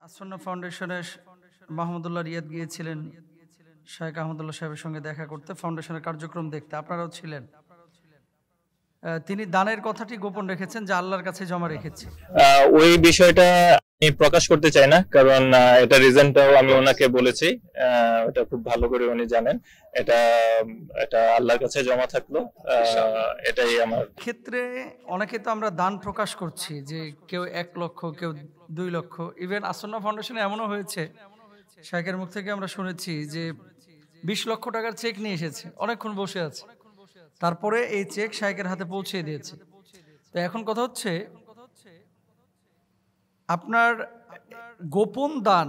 আসন্না ফাউন্ডেশনের মাহমুদুল্লাহ রিয়াদ গিয়েছিলেন শায়েখ আহমদুল্লাহ সাহেবের সঙ্গে দেখা করতে, ফাউন্ডেশনের কার্যক্রম দেখতে। আপনারাও ছিলেন। তিনি দানের কথাটি গোপন রেখেছেন, যা আল্লাহর কাছে জমা রেখেছি। ওই বিষয়টা আমি প্রকাশ করতে চাই না, কারণ এটা রিজনটাও আমি ওনাকে বলেছি। এটা খুব ভালো করে উনি জানেন। এটা এটা আল্লাহর কাছে জমা থাকলো। এটাই আমার ক্ষেত্রে অনেকে তো আমরা দান প্রকাশ করছি, যে কেউ 1 লক্ষ, কেউ 2 লক্ষ। ইভেন আসন্না ফাউন্ডেশনে এমনও হয়েছে, শায়েখের মুখ থেকে আমরা শুনেছি যে 20 লক্ষ টাকার চেক নিয়ে এসেছে, অনেকক্ষণ বসে আছে, তারপরে এই চেক শায়েখের হাতে পৌঁছে দিয়েছে। তো এখন কথা হচ্ছে, আপনার গোপন দান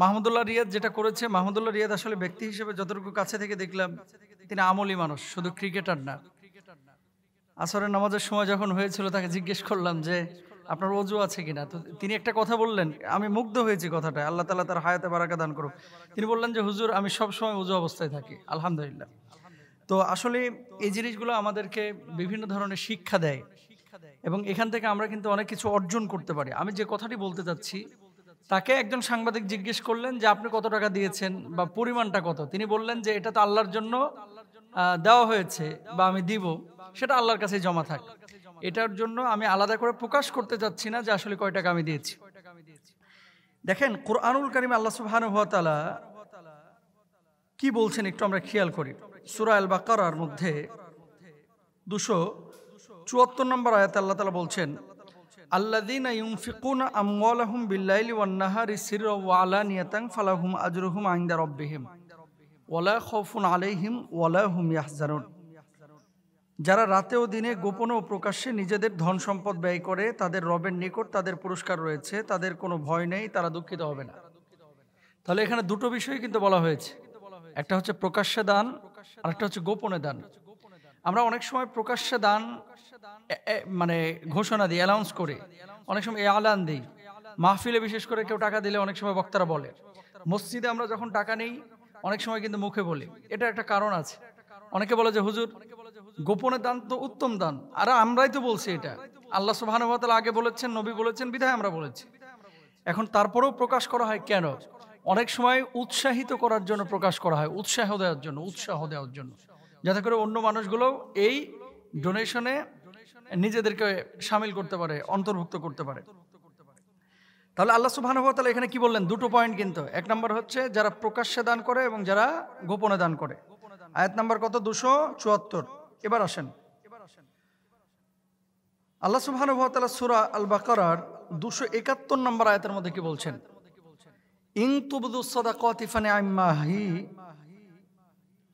মাহমুদুল্লাহ রিয়াদ যেটা করেছে, মাহমুদুল্লাহ রিয়াদ আসলে ব্যক্তি হিসেবে যতটুকু কাছে থেকে দেখলাম, তিনি আমলি মানুষ, শুধু ক্রিকেটার না। আসরের নামাজের সময় যখন হয়েছিল, তাকে জিজ্ঞেস করলাম যে আপনার ওযু আছে কিনা। তো তিনি একটা কথা বললেন, আমি মুগ্ধ হয়েছি কথাটা, আল্লাহ তাআলা তার হায়াতে বারাকা দান করুক। তিনি বললেন যে হুজুর, আমি সব সময় ওযু অবস্থায় থাকি, আলহামদুলিল্লাহ। তো আসলে এই জিনিসগুলো আমাদেরকে বিভিন্ন ধরনের শিক্ষা দেয়, এবং এখান থেকে আমরা কিন্তু অনেক কিছু অর্জন করতে পারি। আমি যে কথাটি বলতে চাচ্ছি, তাকে একজন সাংবাদিক জিজ্ঞেস করলেন যে আপনি কত টাকা দিয়েছেন বা পরিমাণটা কত। তিনি বললেন যে এটা তো আল্লাহর জন্য দেওয়া হয়েছে, বা আমি দিব, সেটা আল্লাহর কাছে জমা থাক। এটার জন্য আমি আলাদা করে প্রকাশ করতে চাচ্ছি না যে আসলে কয় টাকা আমি দিয়েছি। দেখেন, কুরআনুল কারীমে আল্লাহ সুবহানাহু ওয়া তাআলা কি বলছেন একটু আমরা খেয়াল করি। সূরা আল বাকারার মধ্যে 274 নম্বর আয়াতে আল্লাহ তাআলা বলছেন, আল্লাযীনা ইউনফিকুনা আমওয়ালাহুম বিল-লাইলি ওয়ান-নাহারি সিররাও ওয়া আলানিয়াতান ফালাহুম আজরুহুম ইনদা রাব্বিহিম ওয়ালা খাউফুন আলাইহিম ওয়ালা হুম ইয়াহজানুন। যারা রাতে ও দিনে গোপনে ও প্রকাশ্যে নিজেদের ধন সম্পদ ব্যয় করে, তাদের রবের নিকট তাদের পুরস্কার রয়েছে, তাদের কোনো ভয় নেই, তারা দুঃখিত হবে না। তাহলে এখানে দুটো বিষয় কিন্তু বলা হয়েছে, একটা হচ্ছে প্রকাশ্যে দান, আর একটা হচ্ছে গোপনে দান। আমরা অনেক সময় প্রকাশ্যে দান মানে ঘোষণা দিই, অ্যানাউন্স করে, অনেক সময় এলান দিই। মাহফিলে বিশেষ করে কেউ টাকা দিলে অনেক সময় বক্তারা বলে। মসজিদে আমরা যখন টাকা নেই, অনেক সময় কিন্তু মুখে বলি। এটা একটা কারণ আছে। অনেকে বলে যে হুজুর, গোপনে দান তো উত্তম দান, আর আমরাই তো বলছি এটা। আল্লাহ সুবহানাহু ওয়া তাআলা আগে বলেছেন, নবী বলেছেন, বিধায় আমরা বলেছি। এখন তারপরেও প্রকাশ করা হয় কেন? অনেক সময় উৎসাহিত করার জন্য প্রকাশ করা হয়, উৎসাহ দেওয়ার জন্য, যাতে করে অন্য মানুষগুলো এই ডোনেশনে নিজেদেরকে শামিল করতে পারে, অন্তর্ভুক্ত করতে পারে। তাহলে আল্লাহ সুবহানাহু ওয়া তাআলা এখানে কি বললেন? দুটো পয়েন্ট কিন্তু। এক নম্বর হচ্ছে যারা প্রকাশ্যে দান করে এবং যারা গোপনে দান করে। আয়াত নাম্বার কত? 274। এবার আসেন, আল্লাহ সুবহানাহু ওয়া তাআলা সূরা আল বাকারার 271 নম্বর আয়াতের মধ্যে কি বলছেন? ইন তুবদুস সাদাকাতি ফানি'ম্মা হি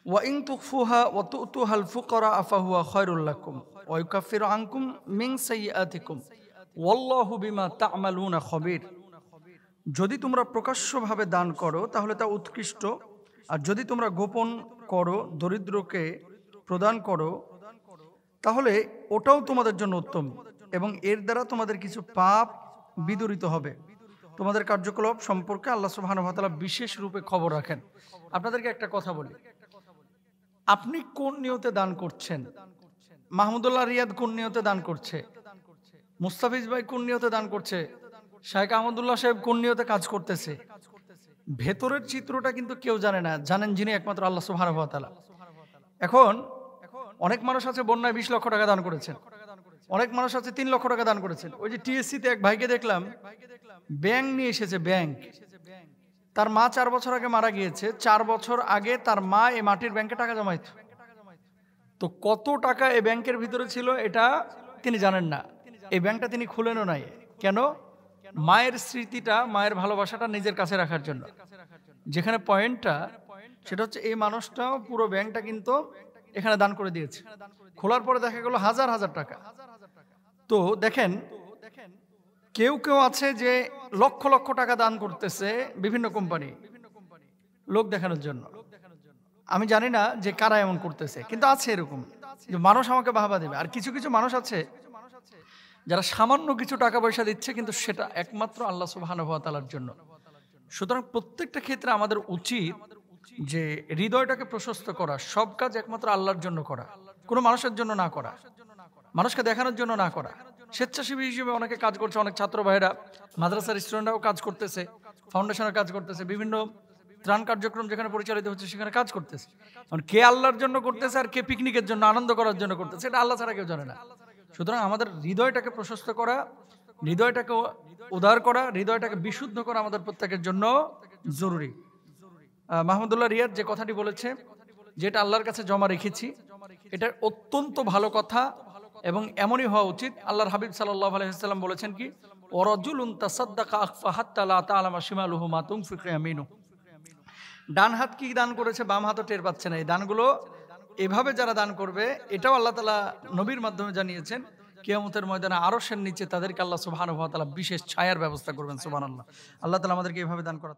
ওয়া ইন তুখফুহা ওয়া তু'তুহাল ফুকারা আফাহুয়া খায়রুল লাকুম ওয়া ইউকাফিরু আনকুম মিন সাইয়্যাতিকুম ওয়াল্লাহু বিমা তা'মালুনা খাবীর। যদি তোমরা প্রকাশ্যভাবে দান করো তাহলে তা উৎকৃষ্ট, আর যদি তোমরা গোপন করো, দরিদ্রকে প্রদান করো, তাহলে ওটাও তোমাদের জন্য উত্তম, এবং এর দ্বারা তোমাদের কিছু পাপ বিদূরিত হবে। তোমাদের কার্যকলাপ সম্পর্কে আল্লাহ সুবহানাহু ওয়া তাআলা বিশেষ রূপে খবর রাখেন। আপনাদেরকে একটা কথা বলি, আপনি কোন নিয়তে দান করছেন? মাহমুদুল্লাহ রিয়াদ কোন নিয়তে দান করছে? মুস্তাফিজ ভাই কোন নিয়তে দান করছে? শায়েখ আহমদুল্লাহ সাহেব কোন নিয়তে কাজ করতেছে? ভেতরের চিত্রটা কিন্তু কেউ জানে না, জানেন যিনি, একমাত্র আল্লাহ সুবহানাহু ওয়া তাআলা। এখন অনেক মানুষ আছে বন্যায় 20 লক্ষ টাকা দান করেছেন, অনেক মানুষ আছে 3 লক্ষ টাকা দান করেছেন। ওই যে টিএসসি তে এক ভাইকে দেখলাম, ব্যাংক নিয়ে এসেছে, ব্যাংক। তার মা 4 বছর আগে মারা গিয়েছে, 4 বছর আগে তার মা এই মাটির ব্যাংকে টাকা জমাইত। তো কত টাকা এই ব্যাংকের ভিতরে ছিল এটা তিনি জানেন না। এই ব্যাংকটা তিনি খুলেনও নাই। কেন? মায়ের স্মৃতিটা, মায়ের ভালোবাসাটা নিজের কাছে রাখার জন্য। যেখানে পয়েন্টটা, সেটা হচ্ছে এই মানুষটাও পুরো ব্যাংকটা কিন্তু এখানে দান করে দিয়েছে। খোলার পরে দেখা গেল হাজার হাজার টাকা। তো দেখেন, কেউ কেউ আছে যে লক্ষ লক্ষ টাকা দান করতেছে বিভিন্ন কোম্পানি লোক দেখানোর জন্য। আমি জানি না যে কারা এমন করতেছে, কিন্তু আছে এরকম যে মানুষ আমাকে বাহবা দেবে। আর কিছু কিছু মানুষ আছে যারা সামান্য কিছু টাকা পয়সা দিচ্ছে, কিন্তু সেটা একমাত্র আল্লাহ সুবহানাহু ওয়া তাআলার জন্য। সুতরাং প্রত্যেকটা ক্ষেত্রে আমাদের উচিত যে হৃদয়টাকে প্রশস্ত করা, সব কাজ একমাত্র আল্লাহর জন্য করা, কোনো মানুষের জন্য না করা, মানুষকে দেখানোর জন্য না করা। স্বেচ্ছাসেবী হিসেবে অনেকে কাজ করছে, অনেক ছাত্র ভাইরা, মাদ্রাসার স্টুডেন্টরাও কাজ করতেছে, ফাউন্ডেশনের কাজ করতেছে, বিভিন্ন ত্রাণ কার্যক্রম যেখানে পরিচালিত হচ্ছে সেখানে কাজ করতেছে। কারণ কে আল্লাহর জন্য করতেছে আর কে পিকনিকের জন্য, আনন্দ করার জন্য করতেছে, এটা আল্লাহ ছাড়া কেউ জানে না। সুতরাং আমাদের হৃদয়টাকে প্রশস্ত করা, হৃদয়টাকে উদার করা, হৃদয়টাকে বিশুদ্ধ করা আমাদের প্রত্যেকের জন্য জরুরি। মাহমুদুল্লাহ রিয়াদ যে কথাটি বলেছে, যেটা আল্লাহর কাছে জমা রেখেছি, এটা অত্যন্ত ভালো কথা এবং এমনই হওয়া উচিত। আল্লাহর হাবিব সাল্লাল্লাহু আলাইহি ওয়াসাল্লাম বলেছেন কি, ওয়ারাজুলুন তাসাদ্দাকা আখফা হাত্তা লা তা'লামা শিমালুহু মা তুনফিকু ইয়ামিনু। ডান হাত কি দান করেছে বাম হাতও টের পাচ্ছে না। এই দানগুলো এভাবে যারা দান করবে, এটাও আল্লাহ তাআলা নবীর মাধ্যমে জানিয়েছেন, কিয়ামতের ময়দানে আরশের নিচে তাদেরকে আল্লাহ সুবহানাহু ওয়া তাআলা বিশেষ ছায়ার ব্যবস্থা করবেন। সুবহানাল্লাহ। আল্লাহ তাআলা আমাদেরকে এভাবে দান করা